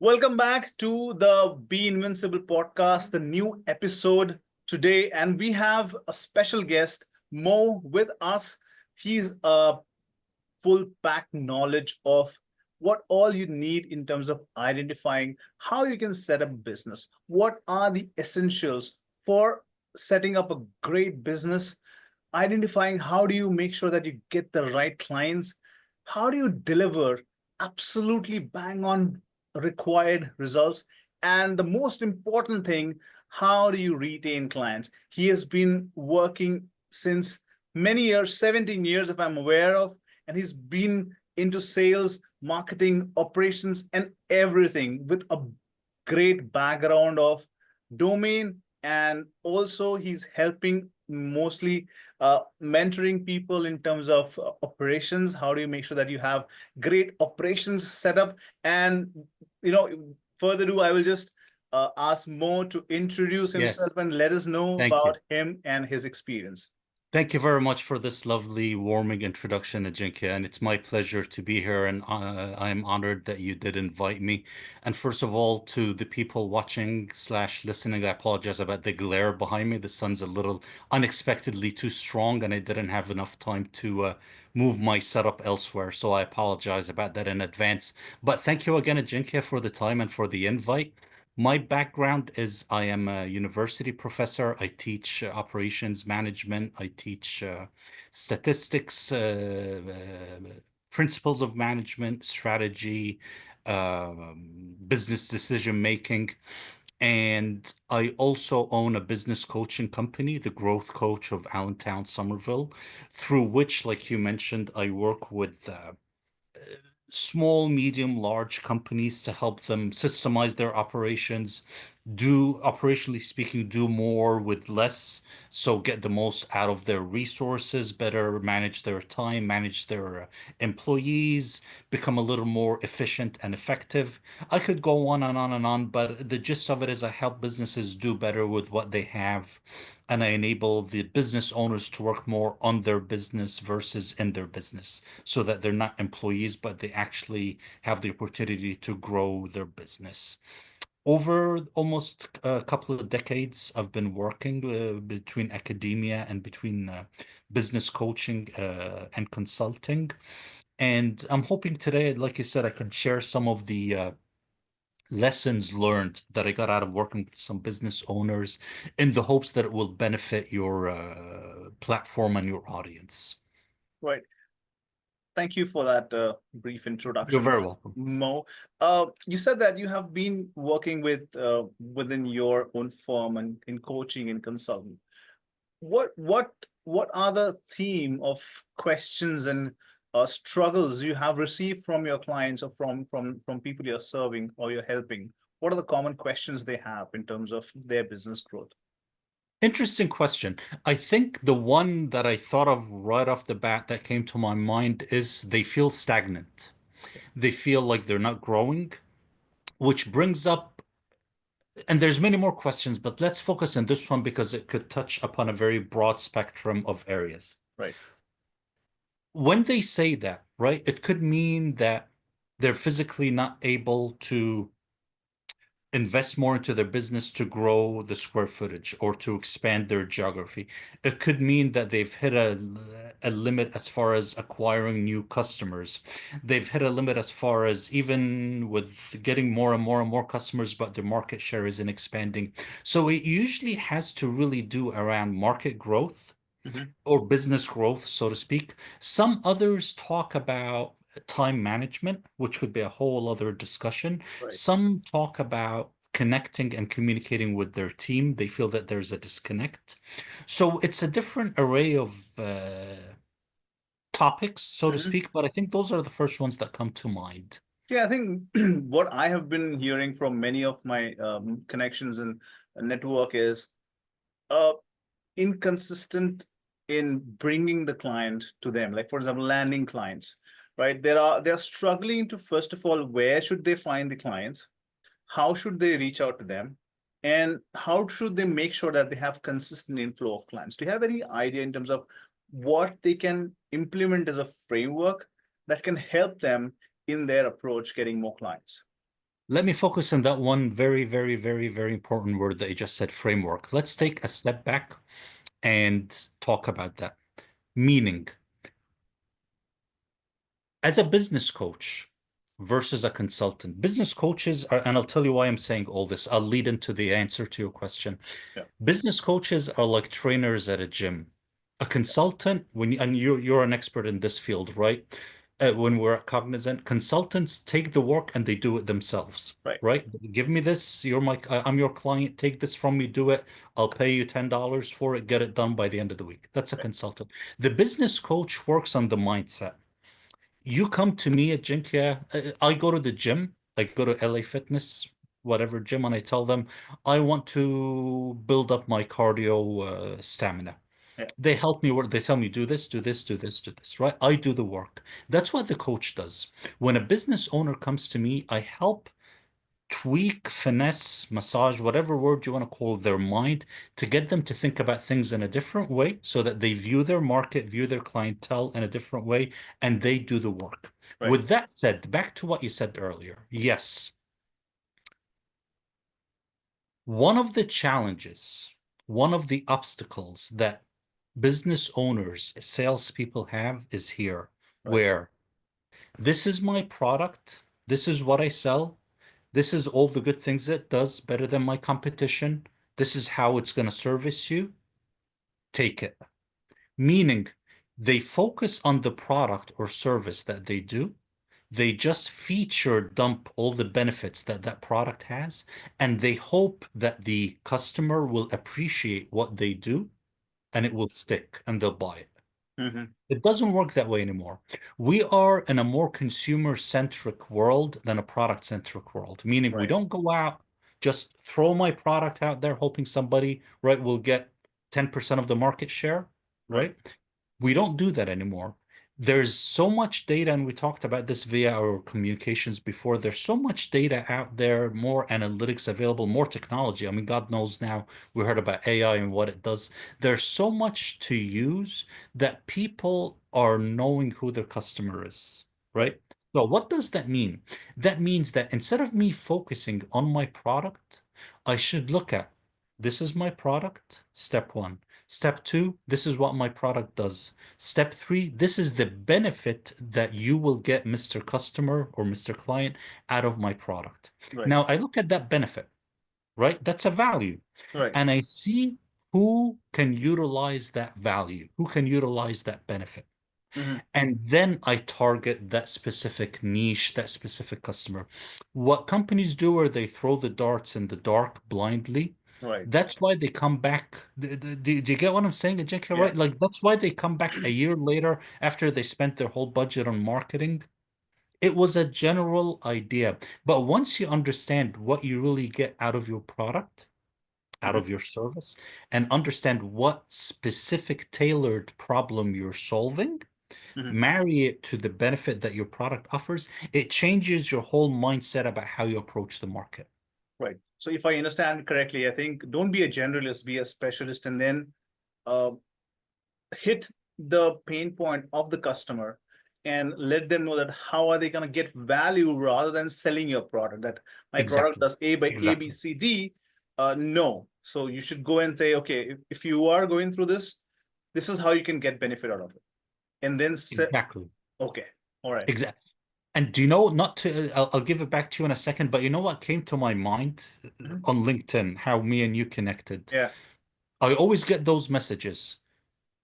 Welcome back to the Be Invincible podcast, the new episode today. And we have a special guest, Mo, with us. He's a full pack knowledge of what all you need in terms of identifying how you can set up business. What are the essentials for setting up a great business? Identifying how do you make sure that you get the right clients? How do you deliver absolutely bang on required results? And the most important thing, how do you retain clients? He has been working since many years, 17 years, if I'm aware of, and he's been into sales, marketing, operations, and everything with a great background of domain. And also, he's helping mostly mentoring people in terms of operations. How do you make sure that you have great operations set up? And, you know, further ado, I will just ask Mo to introduce himself Yes, and let us know thank you. about him and his experience. Thank you very much for this lovely, warming introduction, Ajinkya, and it's my pleasure to be here, and I'm honored that you did invite me. And first of all, to the people watching slash listening, I apologize about the glare behind me. The sun's a little unexpectedly too strong, and I didn't have enough time to move my setup elsewhere, so I apologize about that in advance. But thank you again, Ajinkya, for the time and for the invite. My background is I am a university professor. I teach operations management. I teach statistics, principles of management, strategy, business decision making. And I also own a business coaching company, the Growth Coach of Allentown, Somerville, through which, like you mentioned, I work with small, medium, large companies to help them systemize their operations, do, operationally speaking, do more with less. So get the most out of their resources, better manage their time, manage their employees, become a little more efficient and effective. I could go on and on and on, but the gist of it is I help businesses do better with what they have, and I enable the business owners to work more on their business versus in their business so that they're not employees, but they actually have the opportunity to grow their business. Over almost a couple of decades, I've been working between academia and between business coaching and consulting. And I'm hoping today, like you said, I can share some of the lessons learned that I got out of working with some business owners in the hopes that it will benefit your platform and your audience. Right. Thank you for that brief You're introduction, very welcome. Mo. You said that you have been working with within your own firm and in coaching and consulting. What what what are the theme of questions and struggles you have received from your clients or from people you're serving or you're helping? What are the common questions they have in terms of their business growth? Interesting question. I think the one that I thought of right off the bat that came to my mind is they feel stagnant. They feel like they're not growing, which brings up, and there's many more questions, but let's focus on this one because it could touch upon a very broad spectrum of areas. Right. When they say that, right, it could mean that they're physically not able to invest more into their business to grow the square footage or to expand their geography. It could mean that they've hit a limit as far as acquiring new customers. They've hit a limit as far as even with getting more and more and more customers, but their market share isn't expanding. So it usually has to really do around market growth Mhm. or business growth, so to speak. Some others talk about time management, which could be a whole other discussion. Right. Some talk about connecting and communicating with their team. They feel that there's a disconnect. So it's a different array of topics, so to Mhm. speak, but I think those are the first ones that come to mind. Yeah, I think what I have been hearing from many of my connections and network is uh, inconsistent in bringing the client to them. Like for example, landing clients, right? They're struggling to first of all, where should they find the clients? How should they reach out to them? And how should they make sure that they have consistent inflow of clients? Do you have any idea in terms of what they can implement as a framework that can help them in their approach getting more clients? Let me focus on that one very, very, very, very important word that you just said, framework. Let's take a step back and talk about that. Meaning, as a business coach versus a consultant, business coaches are, and I'll tell you why I'm saying all this. I'll lead into the answer to your question. Yeah. Business coaches are like trainers at a gym. A consultant, and you're an expert in this field, right? When we're cognizant, consultants take the work and they do it themselves, Right. right? Give me this. I'm your client. Take this from me. Do it. I'll pay you $10 for it. Get it done by the end of the week. That's a Right. consultant. The business coach works on the mindset. You come to me at Jinkya. I go to the gym. I go to LA Fitness, whatever gym, and I tell them I want to build up my cardio stamina. Yeah. They help me work. They tell me do this, do this, do this, do this, right? I do the work. That's what the coach does. When a business owner comes to me, I help tweak, finesse, massage, whatever word you want to call their mind to get them to think about things in a different way so that they view their market, view their clientele in a different way, and they do the work. Right. With that said, back to what you said earlier. Yes, one of the challenges, one of the obstacles that business owners, salespeople have is here, Right. where this is my product, this is what I sell. This is all the good things it does better than my competition. This is how it's going to service you. Take it. Meaning they focus on the product or service that they do. They just feature dump all the benefits that that product has, and they hope that the customer will appreciate what they do and it will stick and they'll buy it. Mm-hmm. It doesn't work that way anymore. We are in a more consumer-centric world than a product-centric world, meaning we Right. don't go out, just throw my product out there, hoping somebody, right, will get 10% of the market share, Right. right? We don't do that anymore. There's so much data, and we talked about this via our communications before. There's so much data out there, more analytics available, more technology. I mean, God knows now we heard about AI and what it does. There's so much to use that people are knowing who their customer is, Right. right? So what does that mean? That means that instead of me focusing on my product, I should look at this is my product, step one. Step two, this is what my product does. Step three, this is the benefit that you will get, Mr. Customer or Mr. Client, out of my product. Right. Now, I look at that benefit, right? That's a value. Right. And I see who can utilize that value, who can utilize that benefit. Mm-hmm. And then I target that specific niche, that specific customer. What companies do are they throw the darts in the dark blindly. Right. That's why they come back. Do you get what I'm saying, Ajinkya, Yeah. right? Like that's why they come back a year later after they spent their whole budget on marketing. It was a general idea. But once you understand what you really get out of your product, out Mm-hmm. of your service, and understand what specific tailored problem you're solving, Mm-hmm. marry it to the benefit that your product offers, it changes your whole mindset about how you approach the market. Right. So if I understand correctly, I think don't be a generalist, be a specialist, and then uh, hit the pain point of the customer and let them know that how are they going to get value rather than selling your product. That my product Exactly. does A by A, B, Exactly. C, D. No. So you should go and say, okay, if you are going through this, this is how you can get benefit out of it. And then say, Exactly. okay, all right. Exactly. And do you know, not to, I'll give it back to you in a second, but you know what came to my mind Mhm. on LinkedIn, how me and you connected? Yeah. I always get those messages.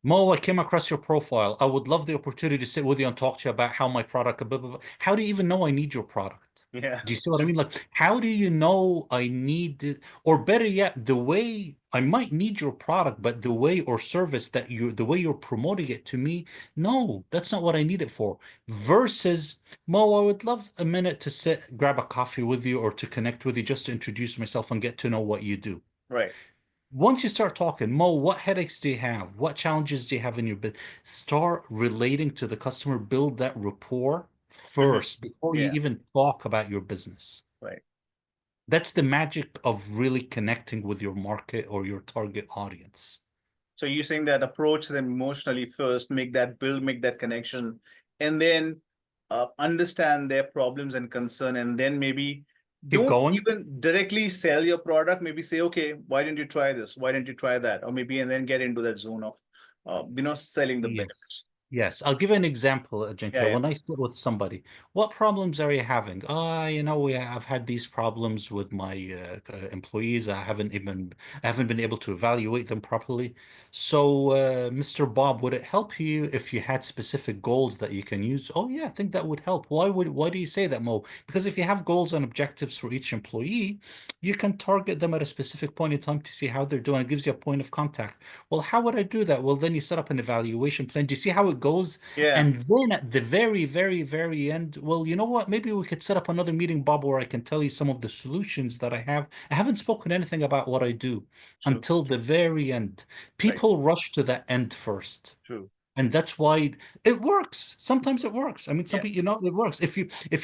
Mo, I came across your profile. I would love the opportunity to sit with you and talk to you about how my product, blah, blah, blah. How do you even know I need your product? Yeah. Do you see what I mean? Like, how do you know I need it? Or better yet, the way I might need your product, but the way or service that the way you're promoting it to me, no, that's not what I need it for. Versus, Mo, I would love a minute to sit, grab a coffee with you or to connect with you just to introduce myself and get to know what you do. Right. Once you start talking, Mo, what headaches do you have? What challenges do you have in your business? Start relating to the customer, build that rapport Mhm. first before you Yeah. even talk about your business. Right. That's the magic of really connecting with your market or your target audience. So you're saying that approach them emotionally first, make that build, make that connection, and then understand their problems and concern, and then maybe Keep Don't going. even directly sell your product. Maybe say, okay, why didn't you try this? Why didn't you try that? Or maybe, and then get into that zone of, selling the Yes. benefits. Yes. I'll give you an example, Yeah, Ajinkya. yeah, When I sit with somebody, what problems are you having? I've had these problems with my employees. I haven't been able to evaluate them properly. So, Mr. Bob, would it help you if you had specific goals that you can use? Oh, yeah, I think that would help. Why do you say that, Mo? Because if you have goals and objectives for each employee, you can target them at a specific point in time to see how they're doing. It gives you a point of contact. Well, how would I do that? Well, then you set up an evaluation plan. Do you see how it goes? yeah. And then at the very, very, very end, well, you know what? Maybe we could set up another meeting, Bob, where I can tell you some of the solutions that I have. I haven't spoken anything about what I do True, until the very end. right, People rush to that end first. true. And that's why it works. Sometimes it works. I mean, some Yeah, people, it works. If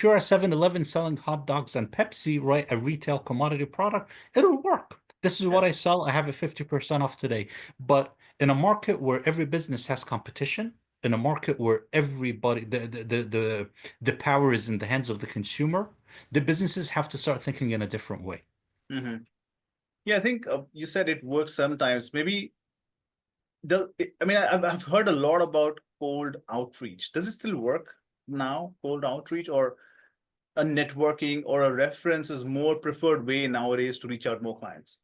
you're a 7-Eleven selling hot dogs and Pepsi, right, a retail commodity product, it'll work. This is yeah. what I sell. I have it 50% off today. But in a market where every business has competition, in a market where everybody, the power is in the hands of the consumer, the businesses have to start thinking in a different way. Hmm. Yeah, I think you said it works sometimes. Maybe I mean, I've heard a lot about cold outreach. Does it still work now, cold outreach, or a networking or a reference is more preferred way nowadays to reach out more clients?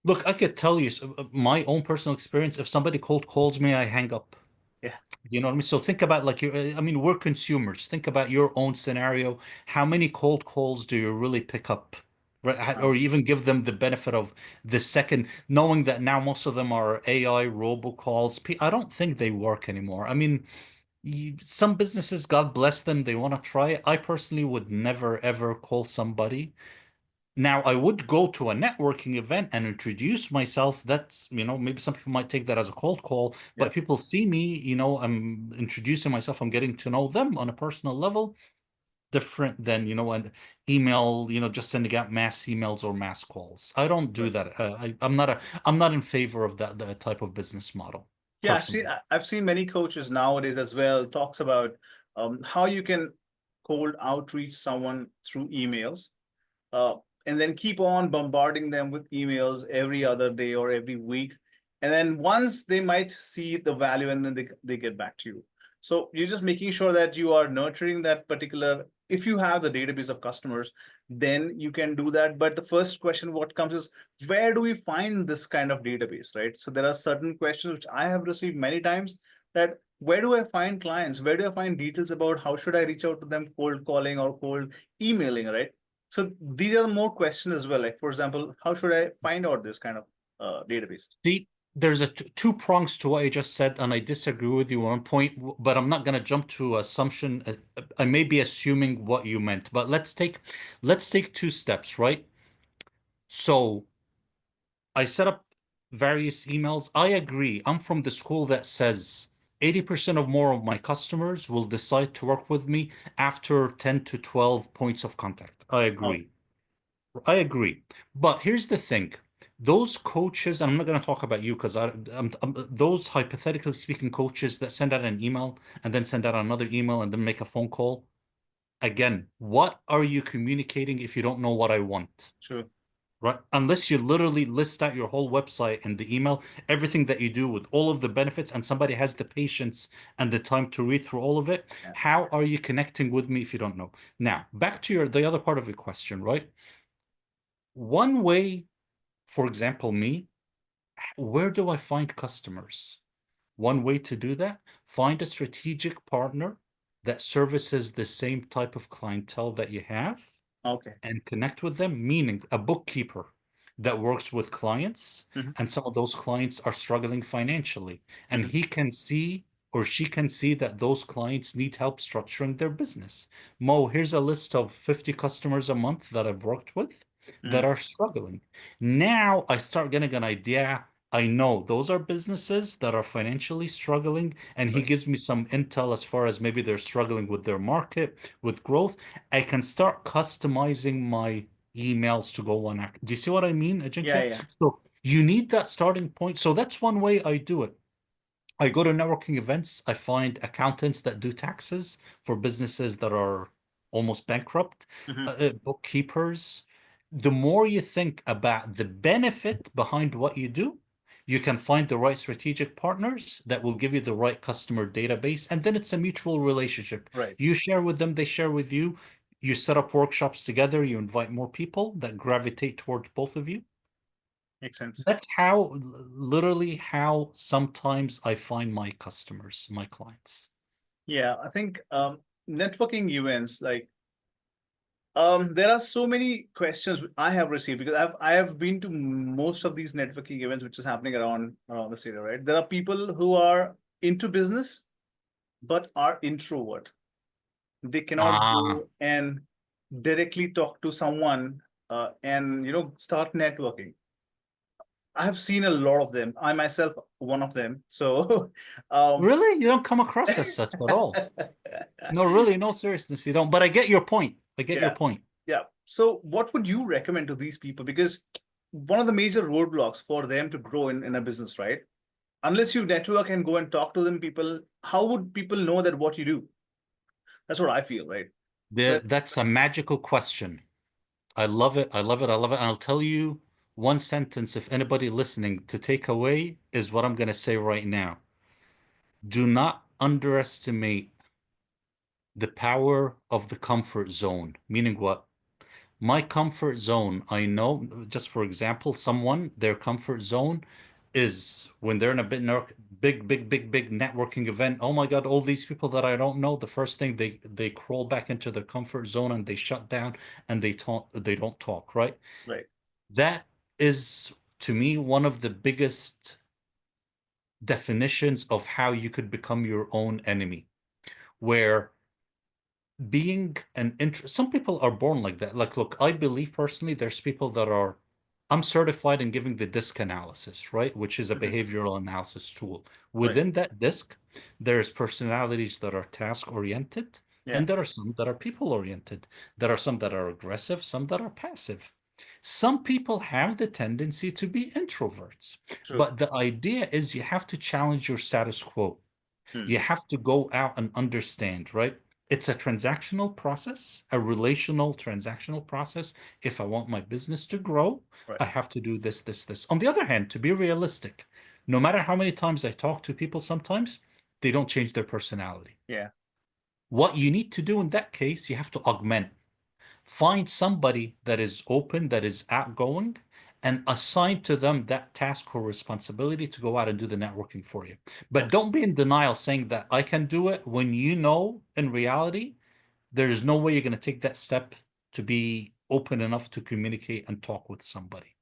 Look, I could tell you my own personal experience. If somebody cold calls me, I hang up. Yeah. You know what I mean? So think about like I mean, we're consumers. Think about your own scenario. How many cold calls do you really pick up? Right? Or Um, even give them the benefit of the second, knowing that now most of them are AI robocalls. I don't think they work anymore. I mean, some businesses, God bless them, they want to try it. I personally would never ever call somebody. Now, I would go to a networking event and introduce myself. That's, maybe some people might take that as a cold call, yeah. but people see me, I'm introducing myself, I'm getting to know them on a personal level, different than, an email, just sending out mass emails or mass calls. I don't do Right. that. I'm not in favor of that type of business model, Yeah, personally. I've seen many coaches nowadays as well talks about how you can cold outreach someone through emails, uh, and then keep on bombarding them with emails every other day or every week. And then once they might see the value, and then they get back to you. So you're just making sure that you are nurturing that particular, if you have the database of customers, then you can do that. But the first question what comes is, where do we find this kind of database, right? So there are certain questions which I have received many times, that where do I find clients? Where do I find details about how should I reach out to them, cold calling or cold emailing, right? So these are more questions as well. Like, for example, how should I find out this kind of database? See, there's a two prongs to what I just said, and I disagree with you on one point, but I'm not going to jump to assumption. I may be assuming what you meant, but let's take two steps, right? So I set up various emails. I agree. I'm from the school that says 80% of more of my customers will decide to work with me after 10 to 12 points of contact. I Okay, agree. I agree. But here's the thing. Those coaches, and I'm not going to talk about you because those hypothetically speaking coaches that send out an email and then send out another email and then make a phone call. Again, what are you communicating if you don't know what I want? sure. Right? Unless you literally list out your whole website and the email, everything that you do with all of the benefits, and somebody has the patience and the time to read through all of it, Yeah. how are you connecting with me if you don't know? Now, back to the other part of your question, right? One way, for example, me, where do I find customers? One way to do that, find a strategic partner that services the same type of clientele that you have Okay. and connect with them, meaning a bookkeeper that works with clients, Hmm. and some of those clients are struggling financially, and Hmm. he can see or she can see that those clients need help structuring their business. Mo, here's a list of 50 customers a month that I've worked with that Hmm. are struggling. Now I start getting an idea. I know those are businesses that are financially struggling, and he Right. gives me some intel as far as maybe they're struggling with their market, with growth. I can start customizing my emails to go on after. Do you see what I mean, Yeah, Ajinkya? yeah. So you need that starting point. So that's one way I do it. I go to networking events. I find accountants that do taxes for businesses that are almost bankrupt, Hmm. bookkeepers. The more you think about the benefit behind what you do, you can find the right strategic partners that will give you the right customer database, and then it's a mutual relationship. Right. You share with them, they share with you. You set up workshops together, you invite more people that gravitate towards both of you. Makes sense. That's how, literally, how sometimes I find my customers, my clients. Yeah, I think networking events like there are so many questions I have received because I have been to most of these networking events which is happening around the city, right? There are people who are into business but are introvert. They cannot Ah, go and directly talk to someone and start networking. I have seen a lot of them. I myself one of them. So um really? You don't come across as such at all? No, really, no seriousness, you don't. But I get your point. I get your yeah. point. Yeah. So what would you recommend to these people? Because one of the major roadblocks for them to grow in a business, right? Unless you network and go and talk to them, people, how would people know that what you do? That's what I feel, right? So That's a magical question. I love it. I love it. I love it. And I'll tell you one sentence, if anybody listening, to take away is what I'm going to say right now. Do not underestimate the power of the comfort zone. Meaning what? My comfort zone, I know, just for example, someone, their comfort zone is when they're in a big networking event. Oh my God, all these people that I don't know, the first thing they crawl back into their comfort zone and they shut down and they don't talk, right? right. That is, to me, one of the biggest definitions of how you could become your own enemy, where being an interest, some people are born like that. Like, look, I believe personally there's people that are, I'm certified in giving the DISC analysis, right? Which is a Mhm. behavioral analysis tool. Right. Within that DISC, there's personalities that are task oriented, Yeah. and there are some that are people oriented. There are some that are aggressive, some that are passive. Some people have the tendency to be introverts, True. but the idea is you have to challenge your status quo. Hmm. You have to go out and understand, right? It's a transactional process, a relational transactional process. If I want my business to grow, Right. I have to do this, this, this. On the other hand, to be realistic, no matter how many times I talk to people, sometimes they don't change their personality. Yeah. What you need to do in that case, you have to augment. Find somebody that is open, that is outgoing, and assign to them that task or responsibility to go out and do the networking for you. But Okay. don't be in denial saying that I can do it when you know in reality there's no way you're going to take that step to be open enough to communicate and talk with somebody.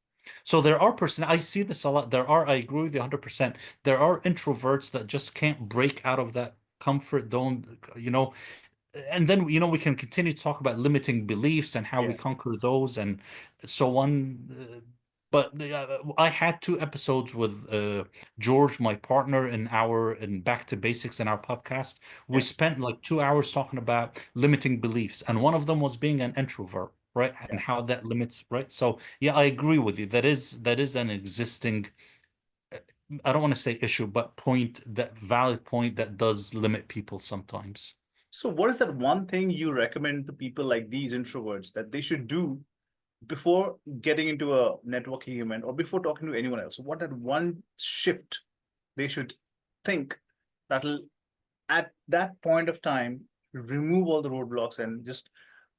So there are I see this a lot. I agree with you 100%. There are introverts that just can't break out of that comfort zone, and then we can continue to talk about limiting beliefs and how we Yeah. conquer those and so on. But I had two episodes with George, my partner, in Back to Basics in our podcast. We Yeah. spent like 2 hours talking about limiting beliefs, and one of them was being an introvert, right? Yeah. And how that limits, right? So yeah, I agree with you. That is an existing, I don't want to say issue, but point, that valid point that does limit people sometimes. So what is that one thing you recommend to people like these introverts that they should do before getting into a networking event or before talking to anyone else? What that one shift they should think that'll at that point of time remove all the roadblocks and just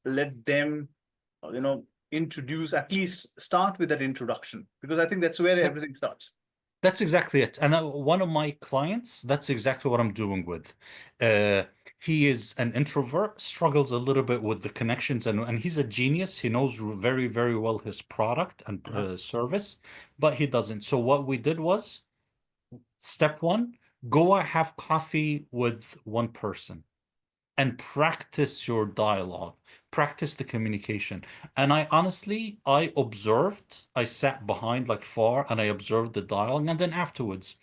let them introduce, at least start with that introduction, because I think that's where That's everything starts. That's exactly it. And one of my clients, that's exactly what I'm doing with. Uh, he is an introvert, struggles a little bit with the connections, and he's a genius. He knows very, very well his product and Uh-huh. service, but he doesn't. So what we did was, step one, go and have coffee with one person and practice your dialogue, practice the communication. And I observed, I sat behind like far and I observed the dialogue. And then afterwards,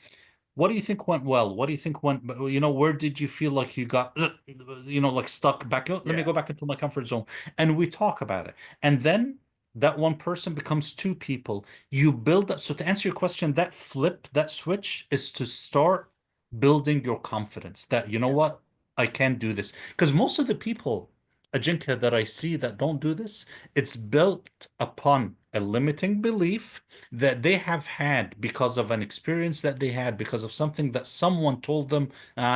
what do you think went well? What do you think where did you feel like you got, like stuck back? Oh, let me Yeah. go back into my comfort zone. And we talk about it. And then that one person becomes two people. You build up. So to answer your question, that flip, that switch is to start building your confidence that, Yeah. what, I can do this. Because most of the people, Ajinkya, that I see that don't do this, it's built upon a limiting belief that they have had because of an experience that they had, because of something that someone told them,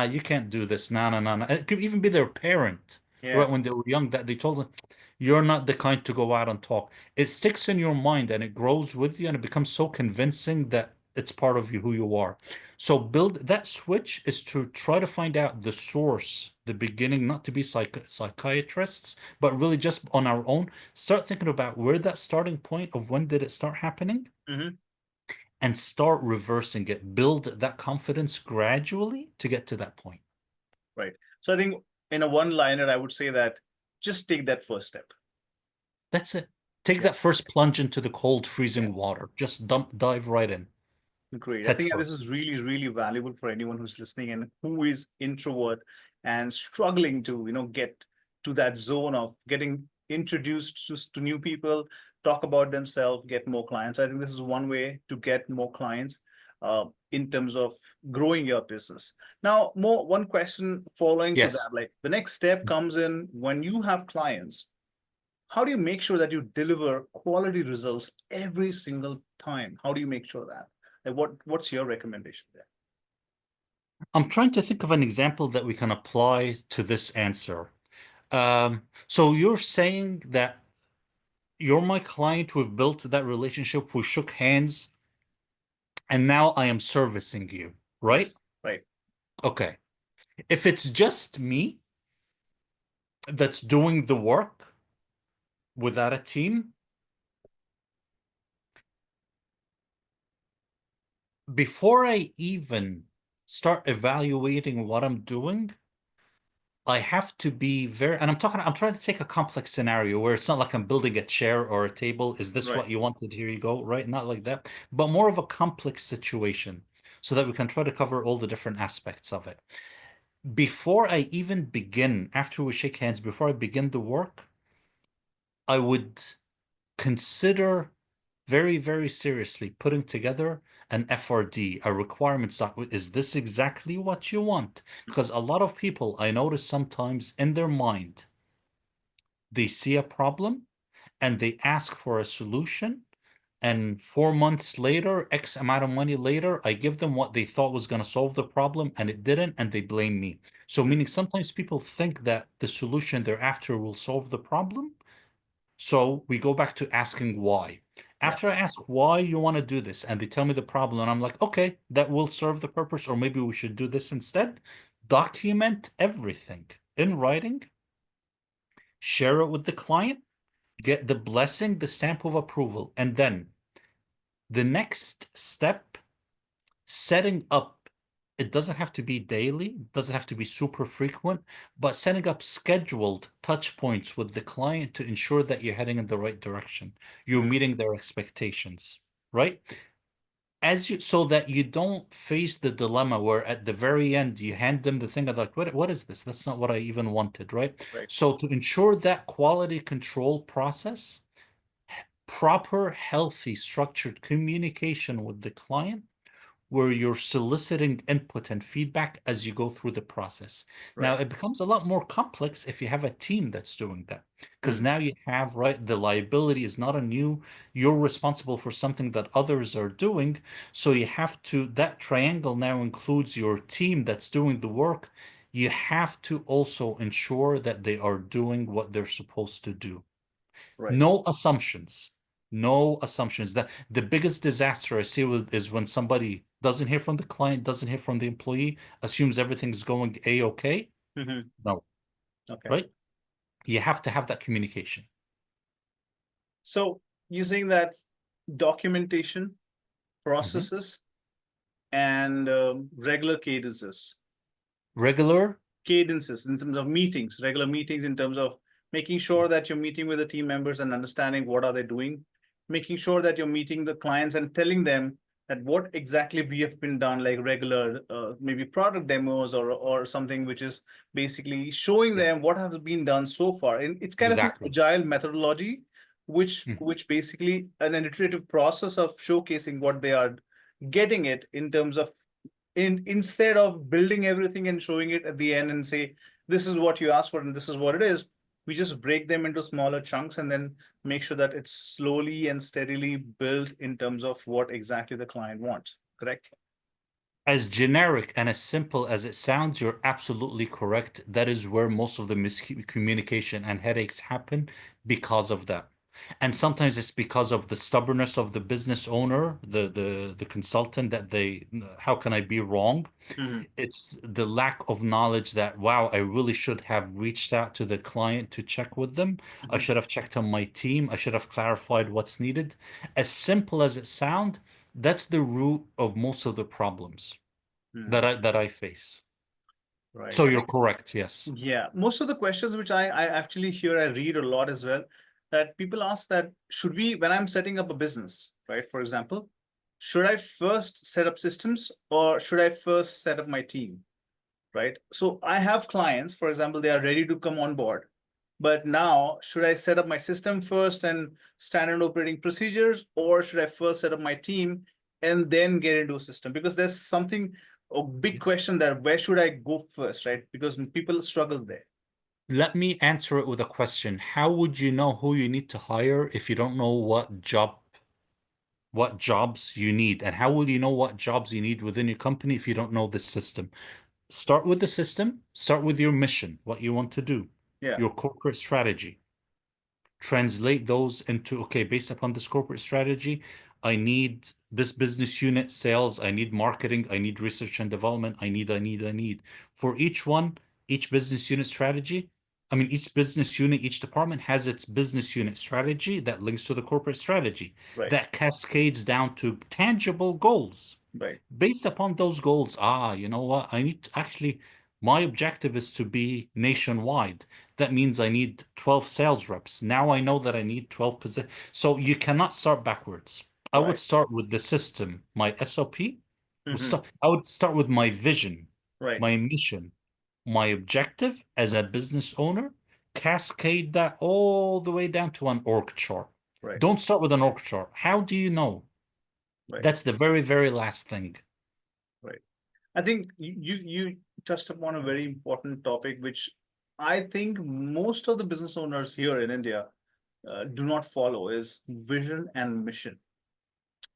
you can't do this. No, no, no, no. It could even be their parent, Yeah. right? When they were young, that they told them, you're not the kind to go out and talk. It sticks in your mind and it grows with you and it becomes so convincing that it's part of you, who you are. So build that switch is to try to find out the source, the beginning, not to be psychiatrists, but really just on our own, start thinking about where that starting point of when did it start happening Hmm. and start reversing it. Build that confidence gradually to get to that point. Right. So I think in a one-liner, I would say that just take that first step. That's it. Take Yeah. that first plunge into the cold, Yeah. freezing water. Just dive right in, Great. I head think this is first. really, really valuable for anyone who's listening and who is introvert and struggling to, get to that zone of getting introduced to new people, talk about themselves, get more clients. I think this is one way to get more clients in terms of growing your business. Now, more one question following to that, Yes. like the next step comes in when you have clients. How do you make sure that you deliver quality results every single time? How do you make sure that? Like what's your recommendation there? I'm trying to think of an example that we can apply to this answer. So you're saying that you're my client, we've built that relationship, we shook hands, and now I am servicing you, right? Yes, right. Okay. If it's just me that's doing the work without a team, before I even start evaluating what I'm doing, I have to be very, and I'm trying to take a complex scenario where it's not like I'm building a chair or a table. Is this Right. what you wanted? Here you go, right? Not like that, but more of a complex situation so that we can try to cover all the different aspects of it. Before I even begin, after we shake hands, before I begin the work, I would consider very, very seriously putting together an FRD, a requirements document. Is this exactly what you want? Because a lot of people, I notice sometimes in their mind, they see a problem and they ask for a solution. And 4 months later, X amount of money later, I give them what they thought was going to solve the problem and it didn't, and they blame me. So, Mm. meaning sometimes people think that the solution they're after will solve the problem. So we go back to asking why. Yeah. After I ask why you want to do this, and they tell me the problem, and I'm like, okay, that will serve the purpose, or maybe we should do this instead. Document everything in writing, share it with the client, get the blessing, the stamp of approval, and then the next step, setting up. It doesn't have to be daily, it doesn't have to be super frequent, but setting up scheduled touch points with the client to ensure that you're heading in the right direction. You're Mm. meeting their expectations, right? So that you don't face the dilemma where at the very end you hand them the thing and like, what is this? That's not what I even wanted, right? Right. So to ensure that quality control process, proper, healthy, structured communication with the client where you're soliciting input and feedback as you go through the process. Now, Right. it becomes a lot more complex if you have a team that's doing that, because Mm. now you have, right, the liability is not on you. You're responsible for something that others are doing. So you have to, that triangle now includes your team that's doing the work. You have to also ensure that they are doing what they're supposed to do. Right. No assumptions. No assumptions. The biggest disaster I see is when somebody doesn't hear from the client, doesn't hear from the employee, assumes everything's going a-okay. Hmm. No, Okay. right? You have to have that communication. So using that documentation, Mhm. processes, and regular Regular, cadences in terms of meetings, regular meetings in terms of making sure yes, that you're meeting with the team members and understanding what are they doing, making sure that you're meeting the clients and telling them that what exactly we have been done, like regular maybe product demos or something which is basically showing yeah, them what has been done so far. And it's kind of an exactly. agile methodology, which Mhm. which basically an iterative process of showcasing what they are getting it in terms of instead of building everything and showing it at the end and say this is what you asked for and this is what it is. We just break them into smaller chunks and then make sure that it's slowly and steadily built in terms of what exactly the client wants. Correct? As generic and as simple as it sounds, you're absolutely correct. That is where most of the miscommunication and headaches happen because of that. And sometimes it's because of the stubbornness of the business owner, the consultant that they, how can I be wrong? Hmm. It's the lack of knowledge that, wow, I really should have reached out to the client to check with them. I Hmm. should have checked on my team. I should have clarified what's needed. As simple as it sounds, that's the root of most of the problems Hmm. that I face. Right. So I you're think, correct, yes. yeah, most of the questions which I actually hear, I read a lot as well, that people ask that should we, when I'm setting up a business, right? For example, should I first set up systems or should I first set up my team? Right? So I have clients, for example, they are ready to come on board. But now, should I set up my system first and standard operating procedures, or should I first set up my team and then get into a system? Because there's something, a big Yes. question there. Where should I go first, right? Because people struggle there. Let me answer it with a question. How would you know who you need to hire if you don't know what jobs you need? And how will you know what jobs you need within your company if you don't know the system? Start with the system, start with your mission, what you want to do, Yeah, your corporate strategy. Translate those into, okay, based upon this corporate strategy, I need this business unit sales, I need marketing, I need research and development, I need. For each one, each business unit strategy, I mean, each business unit, each department has its business unit strategy that links to the corporate strategy right, that cascades down to tangible goals. right, Based upon those goals, you know what? I need to actually, my objective is to be nationwide. That means I need 12 sales reps. Now I know that I need 12 positions. So you cannot start backwards. I would right. start with the system, my SOP. Hmm. I would start with my vision, Right, my mission, my objective as a business owner, cascade that all the way down to an org chart. right, Don't start with an org chart. How do you know? right, That's the very, very last thing. right. I think you touched upon a very important topic, which I think most of the business owners here in India do not follow is vision and mission,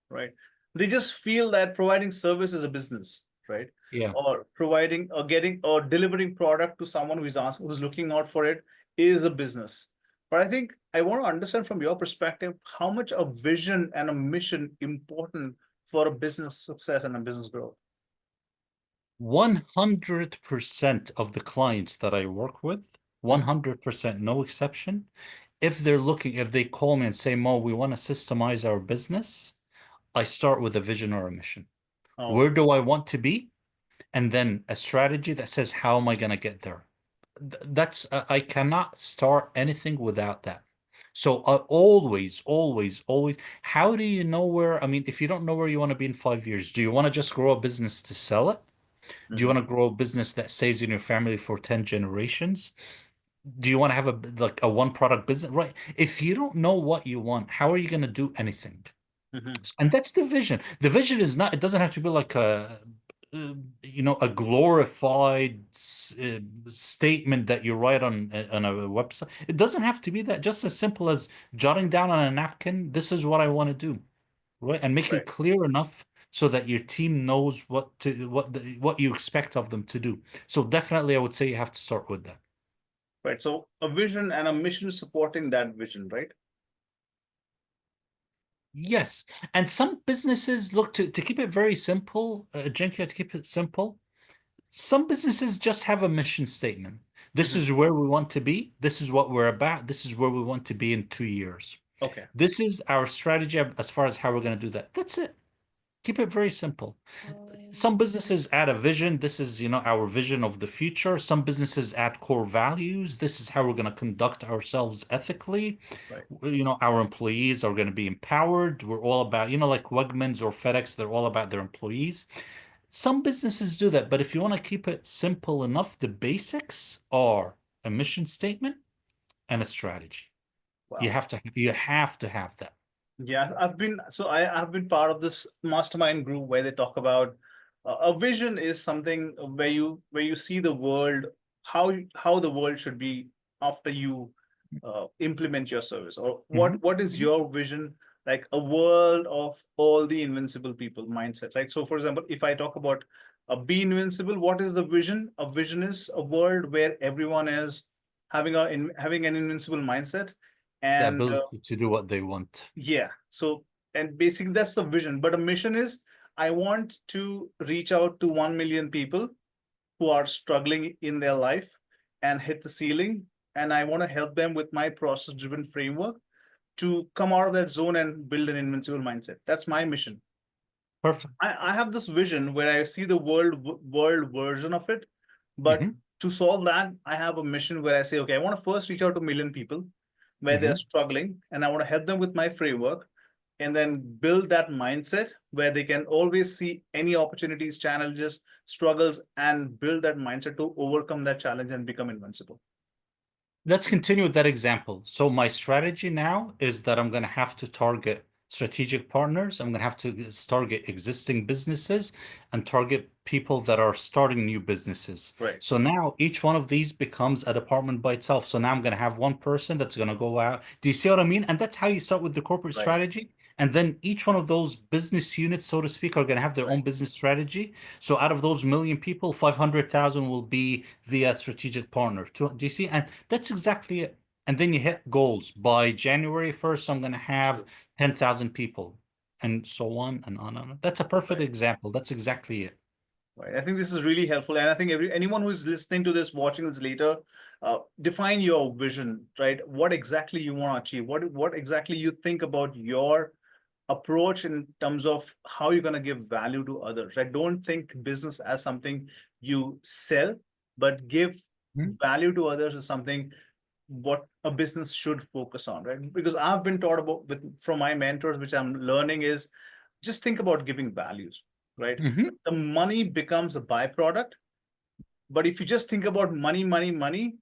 right? They just feel that providing service is a business, right? Yeah. Or providing or getting or delivering product to someone who's looking out for it is a business. But I think I want to understand from your perspective how much a vision and a mission important for a business success and a business growth. 100% of the clients that I work with, Mhm. 100%, no exception. If they call me and say, Mo, we want to systemize our business, I start with a vision or a mission. Oh, Where do I want to be? And then a strategy that says, how am I going to get there? I cannot start anything without that. So always, how do you know where? I mean, if you don't know where you want to be in 5 years, do you want to just grow a business to sell it? Do you mhm, want to grow a business that stays in your family for 10 generations? Do you want to have a one product business? Right. If you don't know what you want, how are you going to do anything? mhm, And that's the vision. The vision is not, it doesn't have to be like a glorified statement that you write on a website. It doesn't have to be that. Just as simple as jotting down on a napkin, this is what I want to do, right? And make it right, clear enough so that your team knows what you expect of them to do. So definitely, I would say you have to start with that. right. So a vision and a mission supporting that vision, right? Yes, and some businesses look to keep it very simple, Ajinkya, to keep it simple. Some businesses just have a mission statement. This Mhm. is where we want to be. This is what we're about. This is where we want to be in 2 years. Okay. This is our strategy as far as how we're going to do that. That's it. Keep it very simple. Some businesses add a vision. This is, our vision of the future. Some businesses add core values. This is how we're going to conduct ourselves ethically. Right. Our employees are going to be empowered. We're all about, like Wegmans or FedEx, they're all about their employees. Some businesses do that, but if you want to keep it simple enough, the basics are a mission statement and a strategy. You Wow. have to you have to have that. Yeah, I've been part of this mastermind group where they talk about a vision is something where you see the world how the world should be after you implement your service? Or Mhm. what is your vision, like a world of all the invincible people mindset, right? So for example, if I talk about Be Invincible, what is the vision? A vision is a world where everyone is having an invincible mindset. The And ability to do what they want. yeah, so, and basically that's the vision, but a mission is, I want to reach out to 1 million people who are struggling in their life and hit the ceiling. And I want to help them with my process driven framework to come out of that zone and build an invincible mindset. That's my mission. Perfect. I have this vision where I see the world version of it. But Hmm. to solve that, I have a mission where I say, okay, I want to first reach out to 1 million people where they're Hmm. struggling, and I want to help them with my framework, and then build that mindset where they can always see any opportunities, challenges, struggles, and build that mindset to overcome that challenge and become invincible. Let's continue with that example. So my strategy now is that I'm going to have to target strategic partners. I'm going to have to target existing businesses and target people that are starting new businesses. Right. So now each one of these becomes a department by itself. So now I'm going to have one person that's going to go out. Do you see what I mean? And that's how you start with the corporate Right. strategy. And then each one of those business units, so to speak, are going to have their own Right. business strategy. So out of those million people, 500,000 will be the strategic partner. Do you see? And that's exactly it. And then you hit goals. By January 1st, I'm going to have True. 10,000 people and so on and on and on. That's a perfect Right. example. That's exactly it. Right. I think this is really helpful, and I think anyone who is listening to this, watching this later, define your vision. Right. What exactly you want to achieve? What exactly you think about your approach in terms of how you're going to give value to others, right? Don't think business as something you sell, but give Mhm. value to others is something what a business should focus on, right? Because I've been taught about with from my mentors, which I'm learning is, just think about giving values, right? Mhm. The money becomes a byproduct, but if you just think about money, money, money,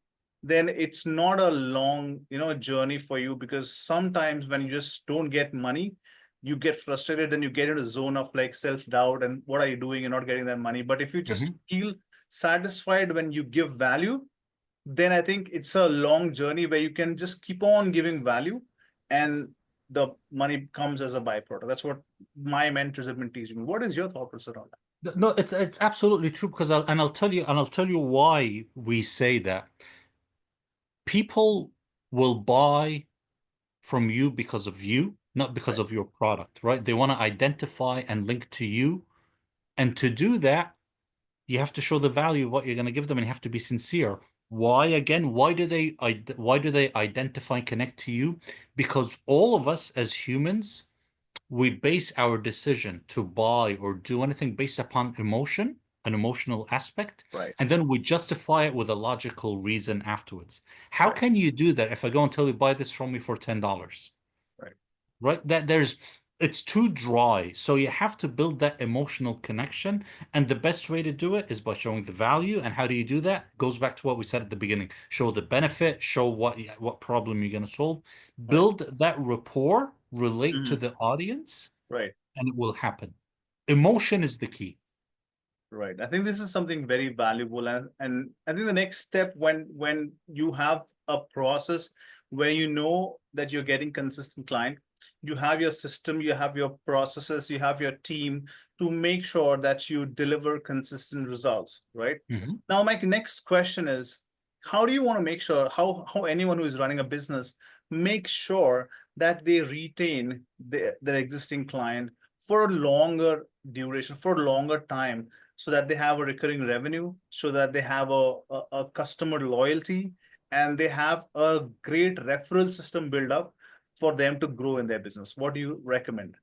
then it's not a long, journey for you, because sometimes when you just don't get money, you get frustrated and you get in a zone of like self-doubt and what are you doing? You're not getting that money. But if you just Mhm. feel satisfied when you give value, then I think it's a long journey where you can just keep on giving value, and the money comes as a byproduct. That's what my mentors have been teaching me. What is your thought process on that? No, it's absolutely true because I'll tell you why we say that. People will buy from you because of you, not because Right, of your product, right? They want to identify and link to you. And to do that, you have to show the value of what you're going to give them and you have to be sincere. Why again? Why do they identify and connect to you? Because all of us as humans, we base our decision to buy or do anything based upon emotion, an emotional aspect, right, and then we justify it with a logical reason afterwards. How right, can you do that if I go and tell you buy this from me for $10? right, Right? That there's It's too dry. So you have to build that emotional connection. And the best way to do it is by showing the value. And how do you do that? Goes back to what we said at the beginning. Show the benefit, show what problem you're going to solve. right. Build that rapport, relate to Mhm. the audience, Right. and it will happen. Emotion is the key. Right. I think this is something very valuable. And I think the next step, when you have a process where you know that you're getting consistent client, you have your system, you have your processes, you have your team to make sure that you deliver consistent results, right? Mhm. Now, my next question is, how do you want to make sure, how anyone who is running a business make sure that they retain their existing client for a longer duration, for a longer time, so that they have a recurring revenue, so that they have a customer loyalty, and they have a great referral system built up for them to grow in their business? What do you recommend?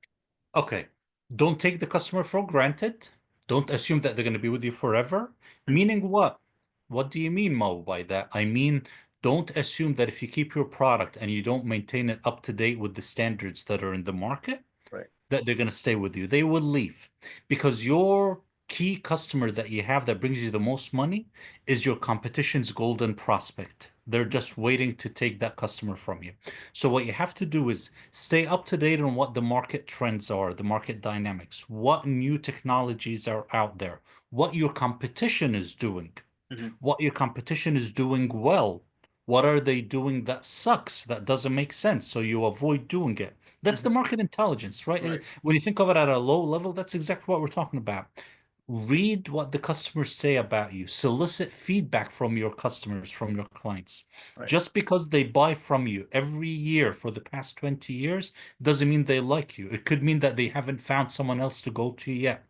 Okay. Don't take the customer for granted. Don't assume that they're going to be with you forever. Meaning what? What do you mean, Mo, by that? I mean, don't assume that if you keep your product and you don't maintain it up to date with the standards that are in the market, Right. that they're going to stay with you. They will leave because your key customer that you have that brings you the most money is your competition's golden prospect. They're just waiting to take that customer from you. So what you have to do is stay up to date on what the market trends are, the market dynamics, what new technologies are out there, what your competition is doing, Mhm. what your competition is doing well, What are they doing that sucks, that doesn't make sense? So you avoid doing it. That's the Mhm. market intelligence, right? Right. When you think of it at a low level, that's exactly what we're talking about. Read what the customers say about you. Solicit feedback from your customers, from your clients. Right. Just because they buy from you every year for the past 20 years doesn't mean they like you. It could mean that they haven't found someone else to go to yet.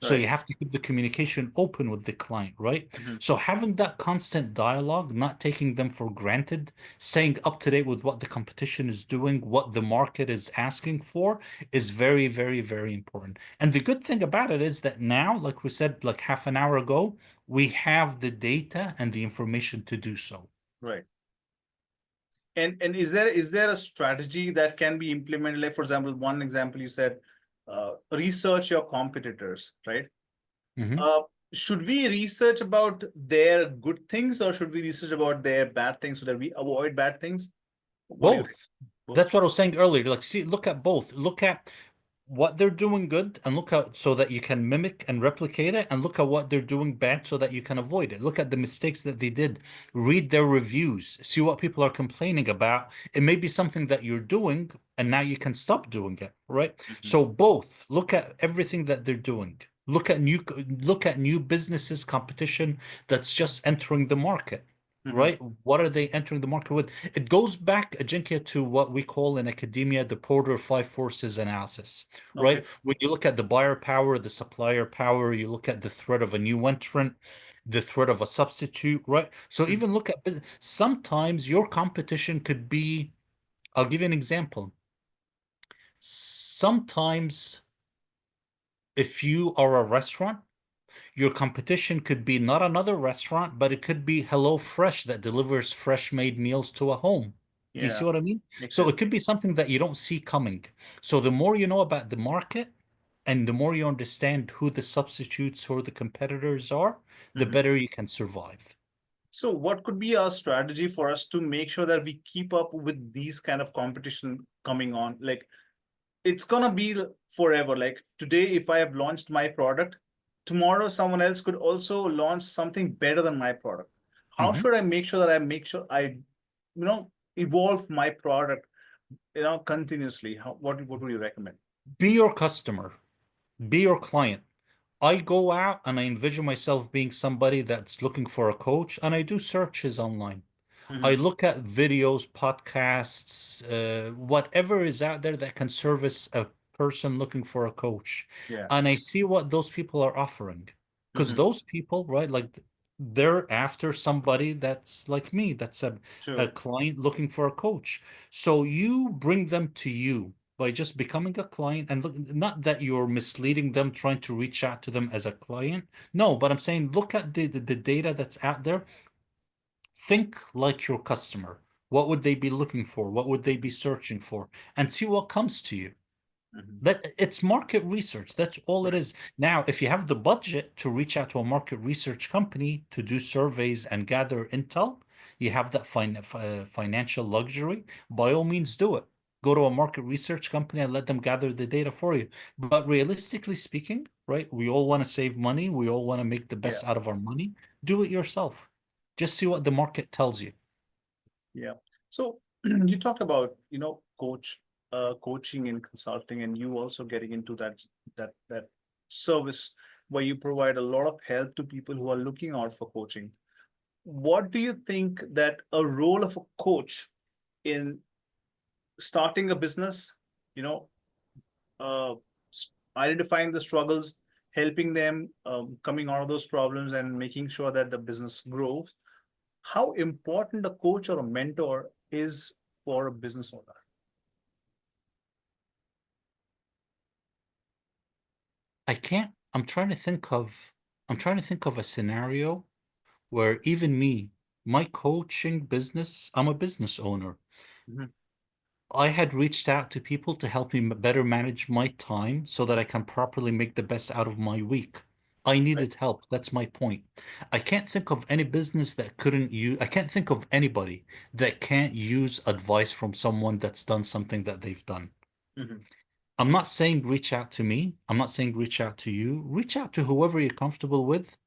So Right. you have to keep the communication open with the client, right? Mhm. So having that constant dialogue, not taking them for granted, staying up to date with what the competition is doing, what the market is asking for, is very, very, very important. And the good thing about it is that now, like we said, like half an hour ago, we have the data and the information to do so. Right. And is there a strategy that can be implemented? Like, for example, one example you said, research your competitors, right? Mhm. Uh, should we research about their good things, or should we research about their bad things so that we avoid bad things? What do you think? Both. Both. That's what I was saying earlier. Like, see, look at both. Look at what they're doing good and look at so that you can mimic and replicate it, and look at what they're doing bad so that you can avoid it. Look at the mistakes that they did. Read their reviews. See what people are complaining about. It may be something that you're doing and now you can stop doing it, right? Mhm. So both. Look at everything that they're doing. Look at new businesses, competition that's just entering the market. Mhm. Right? What are they entering the market with? It goes back, Ajinkya, to what we call in academia the Porter five forces analysis, Okay. right? When you look at the buyer power, the supplier power, you look at the threat of a new entrant, the threat of a substitute, right? So Mhm. even look at sometimes your competition could be, I'll give you an example. Sometimes if you are a restaurant, your competition could be not another restaurant, but it could be Hello Fresh that delivers fresh made meals to a home. Do you see Yeah, what I mean? makes So sense. it could be something that you don't see coming. So the more you know about the market and the more you understand who the substitutes or the competitors are, the Mhm. better you can survive. So, what could be our strategy for us to make sure that we keep up with these kind of competition coming on? Like, it's gonna be forever. Like today, if I have launched my product, tomorrow someone else could also launch something better than my product. How Mhm. should I make sure that I make sure I, evolve my product, continuously? What would you recommend? Be your customer, be your client. I go out and I envision myself being somebody that's looking for a coach, and I do searches online. I Hmm. look at videos, podcasts, whatever is out there that can service a person looking for a coach. Yeah. And I see what those people are offering. Because Hmm. those people, right, like they're after somebody that's like me, that's a True. client looking for a coach. So you bring them to you by just becoming a client and look, not that you're misleading them, trying to reach out to them as a client. No, but I'm saying look at the data that's out there. Think like your customer. What would they be looking for? What would they be searching for? And see what comes to you. Hmm. That it's market research. That's all it Right. is. Now, if you have the budget to reach out to a market research company to do surveys and gather intel, you have that financial luxury, by all means do it. Go to a market research company and let them gather the data for you. But realistically speaking, right, we all want to save money. We all want to make the Yeah. best out of our money. Do it yourself. Just see what the market tells you. Yeah. So you talked about, coaching and consulting, and you also getting into that service where you provide a lot of help to people who are looking out for coaching. What do you think that a role of a coach in starting a business, you know, uh, identifying the struggles, helping them coming out of those problems, and making sure that the business grows? How important a coach or a mentor is for a business owner? I can't, I'm trying to think of a scenario where even me, my coaching business, I'm a business owner. Mhm. I had reached out to people to help me better manage my time so that I can properly make the best out of my week. I Right. needed help. That's my point. I can't think of any business that couldn't use, I can't think of anybody that can't use advice from someone that's done something that they've done. Mhm. I'm not saying reach out to me. I'm not saying reach out to you. Reach out to whoever you're comfortable with.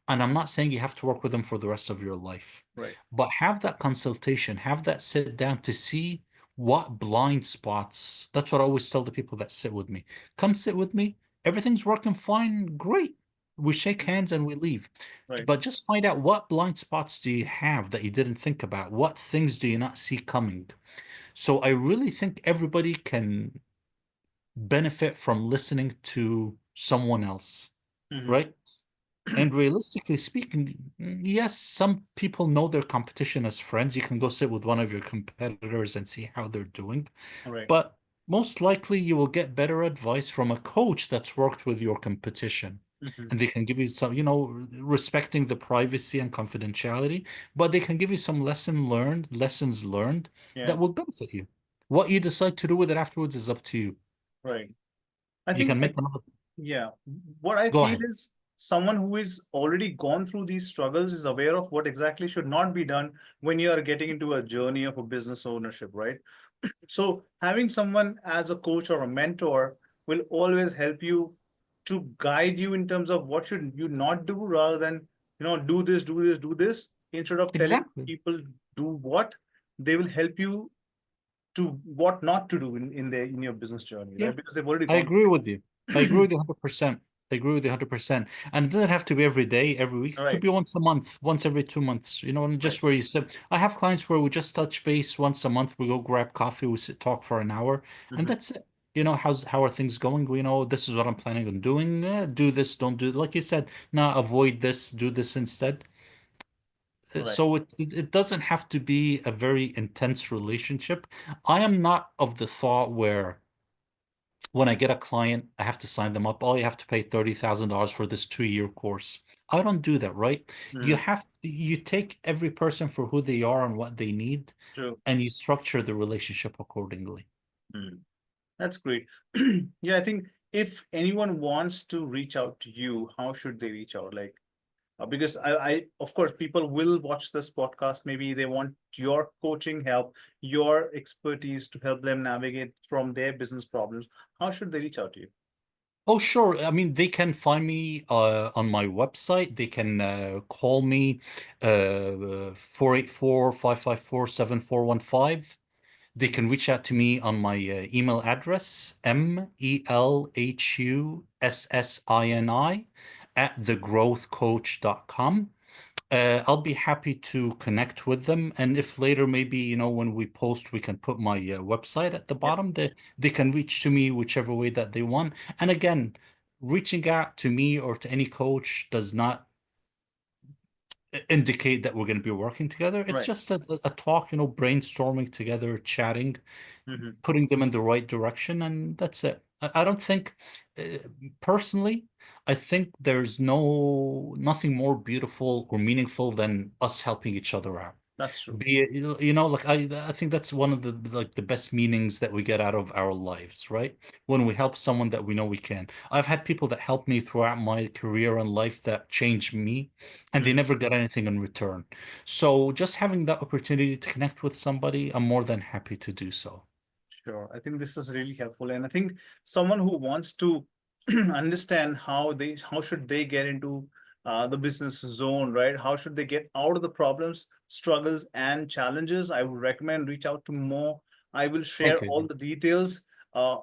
And I'm not saying you have to work with them for the rest of your life, Right. but have that consultation, have that sit down to see what blind spots. That's what I always tell the people that sit with me. Come sit with me. Everything's working fine. Great. We shake Mhm. hands and we leave. Right. But just find out what blind spots do you have that you didn't think about? What things do you not see coming? So I really think everybody can benefit from listening to someone else, Mhm. right? And realistically speaking, yes, some people know their competition as friends. You can go sit with one of your competitors and see how they're doing. Right. But most likely, you will get better advice from a coach that's worked with your competition. Mhm. And they can give you some, respecting the privacy and confidentiality, but they can give you some lessons learned Yeah. that will benefit you. What you decide to do with it afterwards is up to you. Right. I You think can I, make another. yeah, what I Go feel ahead. is someone who is already gone through these struggles is aware of what exactly should not be done when you are getting into a journey of a business ownership, right? So having someone as a coach or a mentor will always help you to guide you in terms of what should you not do rather than, do this, do this, do this. Instead of telling Exactly. people do what, they will help you to what not to do in your business journey, Yeah. right? Because they've already I gone agree with you. I agree through. with you 100%. I agree with you 100%. And it doesn't have to be every day, every week. It could Right, be once a month, once every 2 months, and right. just where you sit. I have clients where we just touch base once a month. We go grab coffee, we sit, talk for an hour, and Mhm. that's it. How are things going? We know this is what I'm planning on doing. Do this, don't do like you said. No, avoid this, do this instead. Right. So it doesn't have to be a very intense relationship. I am not of the thought where when I get a client, I have to sign them up. Oh, you have to pay $30,000 for this 2-year course. I don't do that, right? Mhm. You take every person for who they are and what they need, True. and you structure the relationship accordingly. Mhm. That's great. Yeah, I think if anyone wants to reach out to you, how should they reach out? Like, because of course, people will watch this podcast. Maybe they want your coaching help, your expertise to help them navigate from their business problems. How should they reach out to you? Oh, sure. I mean, they can find me on my website. They can call me 484-554-7415. They can reach out to me on my email address, melhussini @thegrowthcoach.com. I'll be happy to connect with them. And if later, maybe, when we post, we can put my website at the Yeah, bottom. They can reach to me whichever way that they want. And again, reaching out to me or to any coach does not indicate that we're going to be working together. It's right. just a talk, brainstorming together, chatting, Hmm. putting them in the right direction, and that's it. I don't think, uh, personally, I think there's nothing more beautiful or meaningful than us helping each other out. That's true. Be it, like I think that's one of the best meanings that we get out of our lives, right? When we help someone that we know we can. I've had people that helped me throughout my career and life that changed me, and they Mhm. never got anything in return. So just having that opportunity to connect with somebody, I'm more than happy to do so. Sure. I think this is really helpful. And I think someone who wants to understand how should they get into the business zone, right? How should they get out of the problems, struggles, and challenges? I would recommend reach out to Mo. I will share Okay. all the details,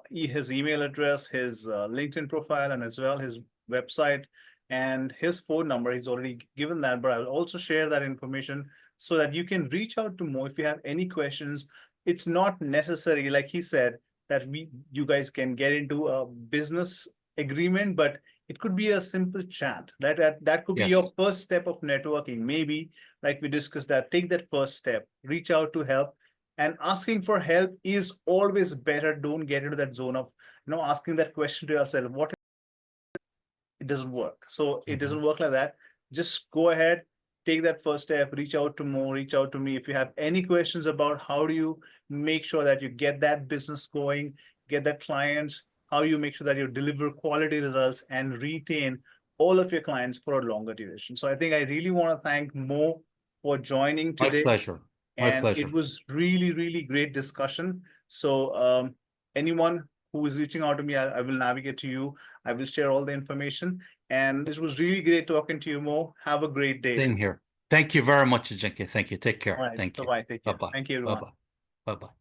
his email address, his LinkedIn profile, and as well his website and his phone number. He's already given that, but I will also share that information so that you can reach out to Mo if you have any questions. It's not necessary, like he said, that you guys can get into a business agreement, but it could be a simple chat. That could be your Yes. first step of networking. Maybe, like we discussed, that take that first step, reach out to help. And asking for help is always better. Don't get into that zone of asking that question to yourself. What it doesn't work. So it Mhm. doesn't work like that. Just go ahead, take that first step, reach out to Mo, reach out to me. If you have any questions about how do you make sure that you get that business going, get that clients, how you make sure that you deliver quality results and retain all of your clients for a longer duration. So I think I really want to thank Mo for joining My today. pleasure. My And it pleasure. was really, really great discussion. So anyone who is reaching out to me, I will navigate to you. I will share all the information. And it was really great talking to you, Mo. Have a great day. Same here. Thank you very much, Ajinkya. Thank you. Take All care. right. Thank you. Bye-bye. Take care. Bye-bye. Thank you, everyone. Bye-bye. Bye-bye.